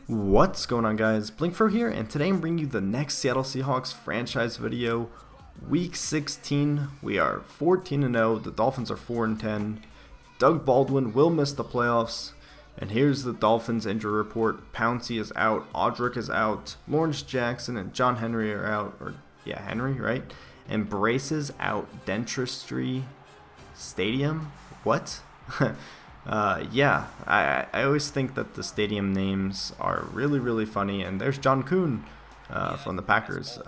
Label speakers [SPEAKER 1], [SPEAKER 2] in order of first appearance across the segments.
[SPEAKER 1] What's going on, guys? blinkFRO here, and today I'm bringing you the next Seattle Seahawks franchise video. Week 16, we are 14-0, the Dolphins are 4-10. Doug Baldwin will miss the playoffs, and here's the Dolphins injury report. Pouncey is out, Audric is out, Lawrence Jackson and John Henry are out, Henry, right? And Braces out, Dentistry Stadium? What? Yeah, I always think that the stadium names are really funny, and there's John Kuhn from the Packers.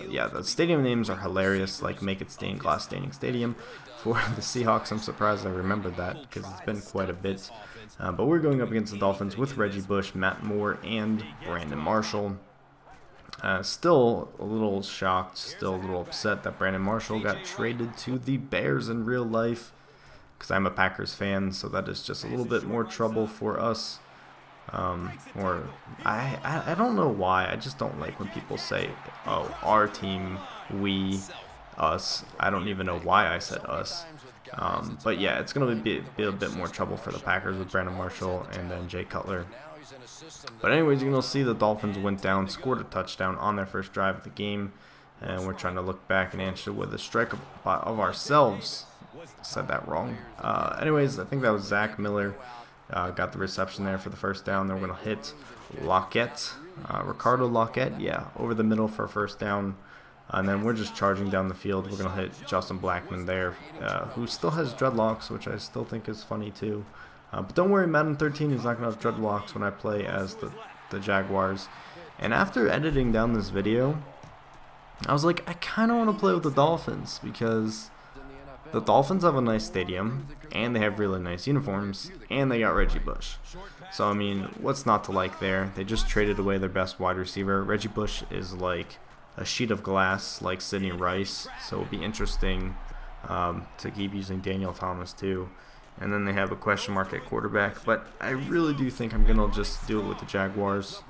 [SPEAKER 1] Yeah, the stadium names are hilarious, like Make It Stained Glass Staining Stadium. For the Seahawks, I'm surprised I remembered that because it's been quite a bit. But we're going up against the Dolphins with Reggie Bush, Matt Moore, and Brandon Marshall. Still a little shocked, still a little upset that Brandon Marshall got traded to the Bears in real life, because I'm a Packers fan, so that is just a little bit more trouble for us. Or I don't know why. I just don't like when people say, oh, our team, we, us. I don't even know why I said us. But yeah, it's going to be a bit more trouble for the Packers with Brandon Marshall and then Jay Cutler. But anyways, you're going to see the Dolphins went down, scored a touchdown on their first drive of the game, and we're trying to look back and answer with a strike of ourselves. Said that wrong. Anyways, I think that was Zach Miller. Got the reception there for the first down. Then we're going to hit Lockett, Ricardo Lockett, yeah, over the middle for a first down. And then we're just charging down the field. We're going to hit Justin Blackman there, who still has dreadlocks, which I still think is funny too. But don't worry, Madden 13 is not going to have dreadlocks when I play as the Jaguars. And after editing down this video, I was like, I kind of want to play with the Dolphins, because the Dolphins have a nice stadium, and they have really nice uniforms, and they got Reggie Bush. So, I mean, what's not to like there? They just traded away their best wide receiver. Reggie Bush is like a sheet of glass, like Sidney Rice, so it'll be interesting to keep using Daniel Thomas too. And then they have a question mark at quarterback, but I really do think I'm going to just do it with the Jaguars.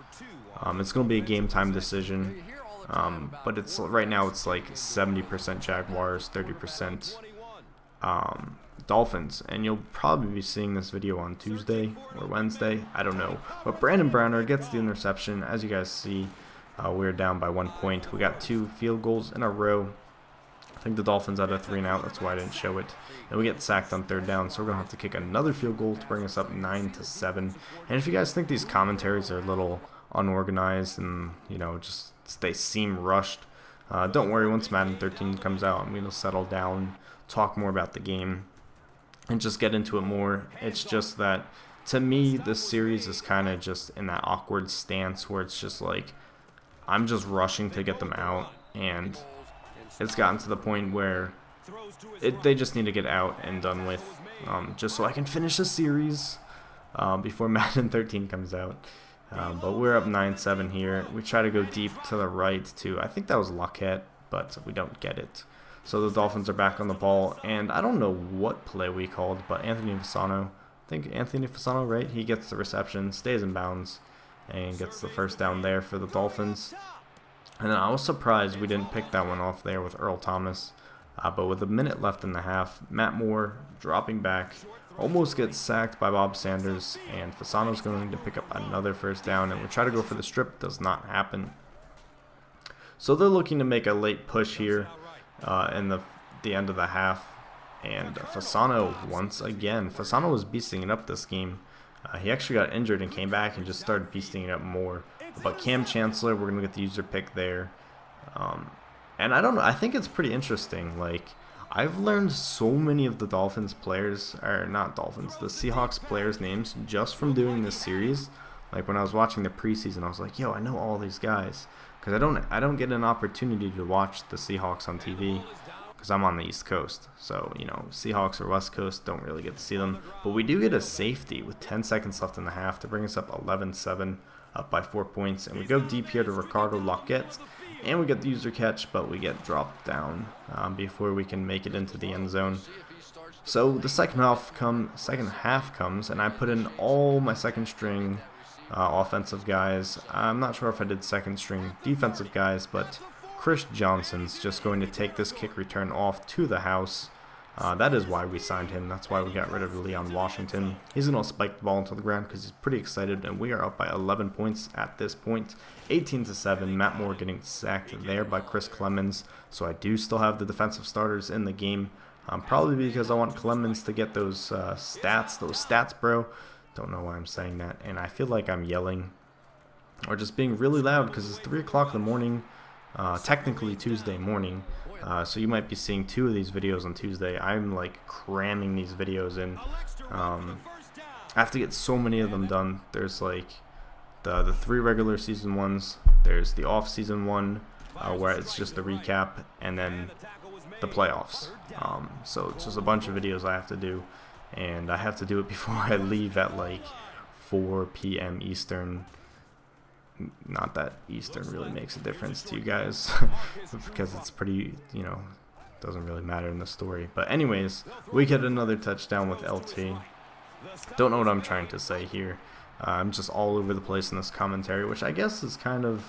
[SPEAKER 1] It's going to be a game-time decision, but it's right now it's like 70% Jaguars, 30% Dolphins, and you'll probably be seeing this video on Tuesday or Wednesday, I don't know. But Brandon Browner gets the interception. As you guys see, we're down by 1 point. We got 2 field goals in a row. I think the Dolphins had a 3-and-out, that's why I didn't show it. And we get sacked on third down, so we're going to have to kick another field goal to bring us up 9-7. And if you guys think these commentaries are a little unorganized and, you know, just they seem rushed, don't worry. Once Madden 13 comes out, I'm going to settle down, talk more about the game, and just get into it more. It's just that, to me, this series is kind of just in that awkward stance where it's just like, I'm just rushing to get them out, and it's gotten to the point where they just need to get out and done with, just so I can finish the series before Madden 13 comes out. But we're up 9-7 here. We try to go deep to the right to, I think that was Lockett, but we don't get it. So the Dolphins are back on the ball, and I don't know what play we called, but Anthony Fasano, I think Anthony Fasano, right? He gets the reception, stays in bounds, and gets the first down there for the Dolphins. And then I was surprised we didn't pick that one off there with Earl Thomas. But with a minute left in the half, Matt Moore dropping back, almost gets sacked by Bob Sanders, and Fasano's going to pick up another first down, and we try to go for the strip, does not happen. So they're looking to make a late push here in the end of the half, and Fasano once again. Fasano was beasting it up this game. He actually got injured and came back and just started beasting it up more. But Cam Chancellor, we're going to get the user pick there. And I don't know, I think it's pretty interesting. Like, I've learned so many of the Dolphins players, or not Dolphins, the Seahawks players' names just from doing this series. Like, when I was watching the preseason, I was like, yo, I know all these guys. Because I don't get an opportunity to watch the Seahawks on TV, because I'm on the East Coast. So, you know, Seahawks or West Coast, don't really get to see them. But we do get a safety with 10 seconds left in the half to bring us up 11-7, up by 4 points. And we go deep here to Ricardo Lockett, and we get the user catch, but we get dropped down before we can make it into the end zone. So the second half comes, and I put in all my second string offensive guys. I'm not sure if I did second string defensive guys, but Chris Johnson's just going to take this kick return off to the house. That is why we signed him. That's why we got rid of Leon Washington. He's going to spike the ball into the ground because he's pretty excited, and we are up by 11 points at this point. 18-7. Matt Moore getting sacked there by Chris Clemens. So I do still have the defensive starters in the game. Probably because I want Clemens to get those stats, bro. Don't know why I'm saying that. And I feel like I'm yelling or just being really loud because it's 3 o'clock in the morning, technically Tuesday morning. So you might be seeing 2 of these videos on Tuesday. I'm like cramming these videos in. I have to get so many of them done. There's like the 3 regular season ones. There's the off season one where it's just a recap, and then the playoffs. So it's just a bunch of videos I have to do, and I have to do it before I leave at like 4 p.m. Eastern. Not that Eastern really makes a difference to you guys because it's pretty, doesn't really matter in the story. But anyways, we get another touchdown with LT. Don't know what I'm trying to say here. I'm just all over the place in this commentary, which I guess is kind of,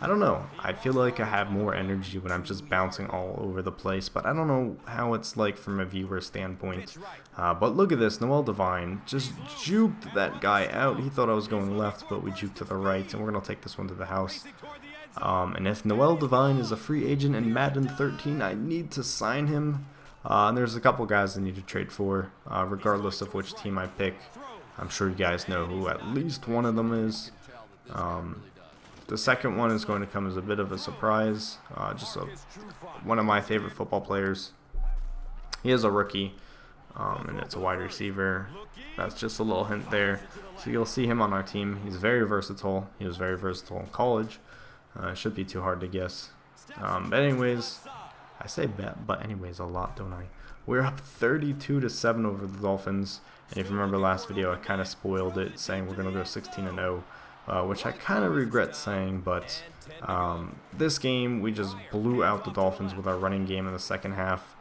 [SPEAKER 1] I don't know. I feel like I have more energy when I'm just bouncing all over the place, but I don't know how it's like from a viewer standpoint. But look at this. Noel Devine just juked that guy out. He thought I was going left, but we juked to the right, and we're going to take this one to the house. And if Noel Devine is a free agent in Madden 13, I need to sign him. And there's a couple guys I need to trade for, regardless of which team I pick. I'm sure you guys know who at least one of them is. The second one is going to come as a bit of a surprise. One of my favorite football players. He is a rookie, and it's a wide receiver. That's just a little hint there. So you'll see him on our team. He's very versatile. He was very versatile in college. Should be too hard to guess. But anyways, I say bet, but anyways a lot, don't I? We're up 32-7 over the Dolphins. And if you remember last video, I kind of spoiled it, saying we're going to go 16-0. Which I kind of regret saying, but this game we just blew out the Dolphins with our running game in the second half,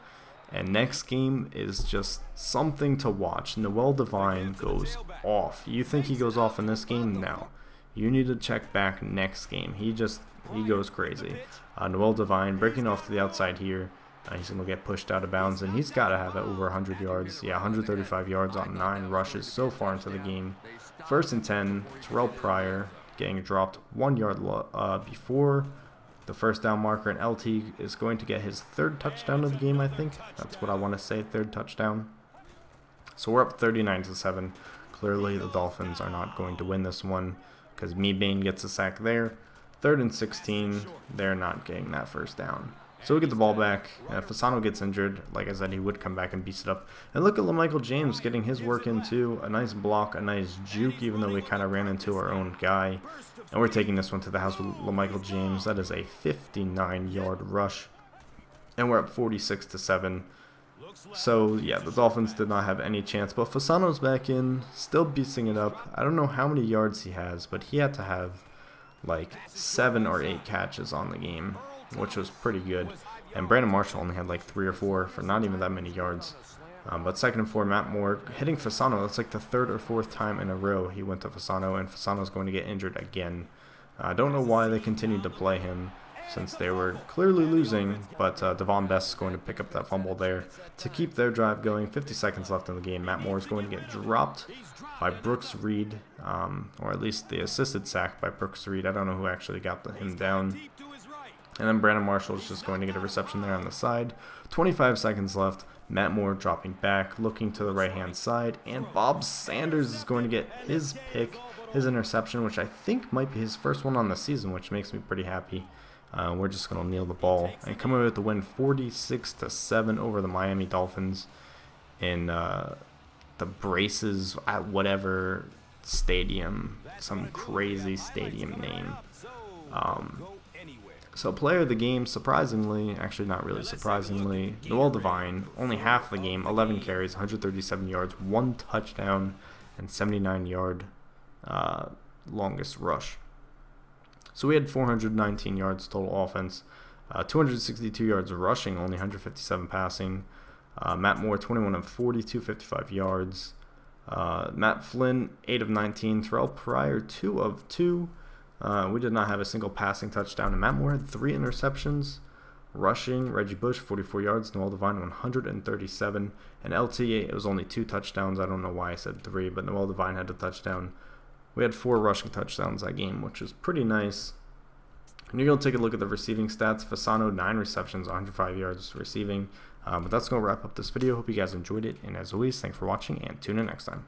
[SPEAKER 1] and next game is just something to watch. Noel Devine goes off. You think he goes off in this game? No. You need to check back next game. He goes crazy. Noel Devine breaking off to the outside here. He's going to get pushed out of bounds, and he's got to have over 100 yards. Yeah, 135 yards on 9 rushes so far into the game. 1st and 10, Terrell Pryor getting dropped 1 yard before the first down marker, and LT is going to get his 3rd touchdown of the game, I think. That's what I want to say, 3rd touchdown. So we're up 39-7. Clearly the Dolphins are not going to win this one because Meebane gets a sack there. 3rd and 16, they're not getting that first down. So we get the ball back. Fasano gets injured. Like I said, he would come back and beast it up. And look at LaMichael James getting his work in too. A nice block, a nice juke, even though we kind of ran into our own guy. And we're taking this one to the house with LaMichael James. That is a 59-yard rush. And we're up 46-7. So, yeah, the Dolphins did not have any chance. But Fasano's back in, still beasting it up. I don't know how many yards he has, but he had to have like 7 or 8 catches on the game, which was pretty good. And Brandon Marshall only had like 3 or 4 for not even that many yards. But 2nd and 4, Matt Moore hitting Fasano. That's like the 3rd or 4th time in a row he went to Fasano, and Fasano's going to get injured again. I don't know why they continued to play him since they were clearly losing, but Devon Best is going to pick up that fumble there to keep their drive going. 50 seconds left in the game. Matt Moore is going to get dropped by Brooks Reed, or at least the assisted sack by Brooks Reed. I don't know who actually got him down. And then Brandon Marshall is just going to get a reception there on the side. 25 seconds left. Matt Moore dropping back, looking to the right-hand side. And Bob Sanders is going to get his pick, his interception, which I think might be his first one on the season, which makes me pretty happy. We're just going to kneel the ball and come away with the win 46-7 over the Miami Dolphins in the Braces at whatever stadium, some crazy stadium name. So player of the game, surprisingly, actually not really surprisingly, Noel Devine, only half the game, 11 carries, 137 yards, 1 touchdown, and 79-yard longest rush. So we had 419 yards total offense, 262 yards rushing, only 157 passing. Matt Moore, 21 of 40, 255 yards. Matt Flynn, 8 of 19. Terrell Pryor, 2 of 2. We did not have a single passing touchdown, and Matt Moore had 3 interceptions. Rushing, Reggie Bush, 44 yards. Noel Devine, 137. And LT, it was only 2 touchdowns. I don't know why I said 3, but Noel Devine had a touchdown. We had 4 rushing touchdowns that game, which is pretty nice. And you're going to take a look at the receiving stats. Fasano, 9 receptions, 105 yards receiving. But that's going to wrap up this video. Hope you guys enjoyed it. And as always, thanks for watching, and tune in next time.